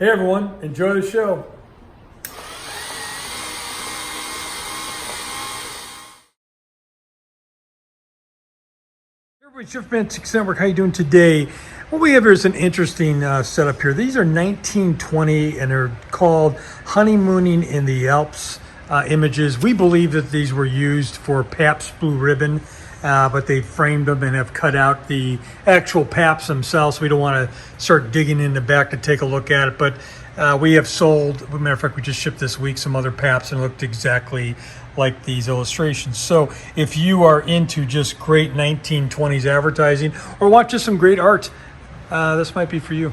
Hey everyone, enjoy the show. Everybody, Shift Mantiques Network, how you doing today? What we have here is an interesting setup here. These are 1920 and they're called Honeymooning in the ALPS images. We believe that these were used for Pabst Blue Ribbon, but they framed them and have cut out the actual Pabst themselves. So we don't want to start digging in the back to take a look at it, but we have sold, as a matter of fact, we just shipped this week some other Pabst and it looked exactly like these illustrations. So if you are into just great 1920s advertising or want just some great art, this might be for you.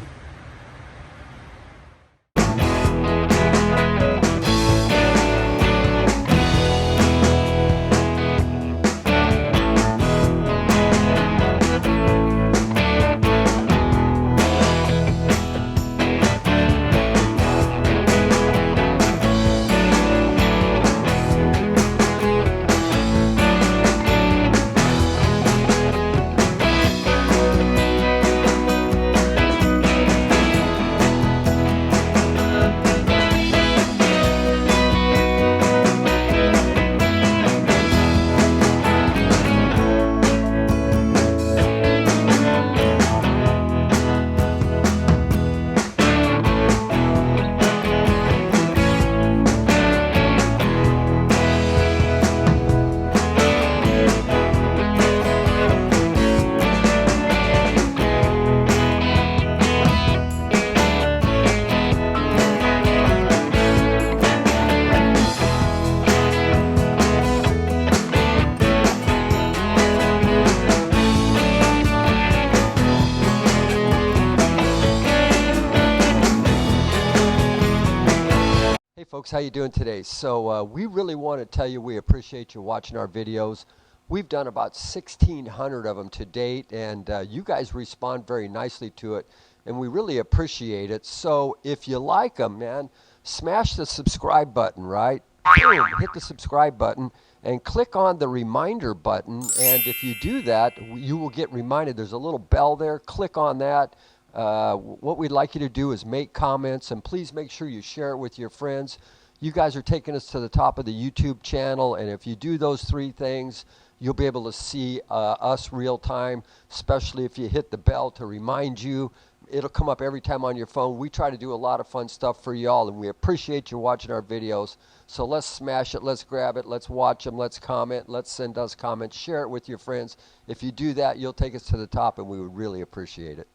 Hey folks, how you doing today? So we really want to tell you we appreciate you watching our videos. We've done about 1,600 of them to date, and you guys respond very nicely to it, and we really appreciate it. So if you like them, man, smash the subscribe button, right? Boom, hit the subscribe button and click on the reminder button, and if you do that, you will get reminded. There's a little bell there. Click on that. What we'd like you to do is make comments, and please make sure you share it with your friends. You guys are taking us to the top of the YouTube channel, and if you do those three things, you'll be able to see us real time, especially if you hit the bell to remind you. It'll come up every time on your phone. We try to do a lot of fun stuff for y'all, and we appreciate you watching our videos. So let's smash it, let's grab it, let's watch them, let's comment, let's send us comments, share it with your friends. If you do that, you'll take us to the top, and we would really appreciate it.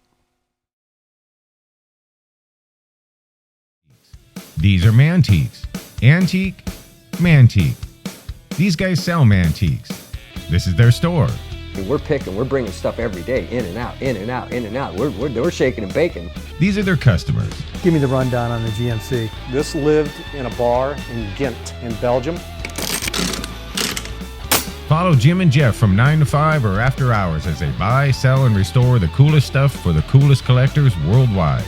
These are Mantiques. Antique, Mantique. These guys sell Mantiques. This is their store. We're bringing stuff every day, in and out, in and out, in and out. We're shaking and baking. These are their customers. Give me the rundown on the GMC. This lived in a bar in Ghent in Belgium. Follow Jim and Jeff from 9 to 5 or after hours as they buy, sell, and restore the coolest stuff for the coolest collectors worldwide.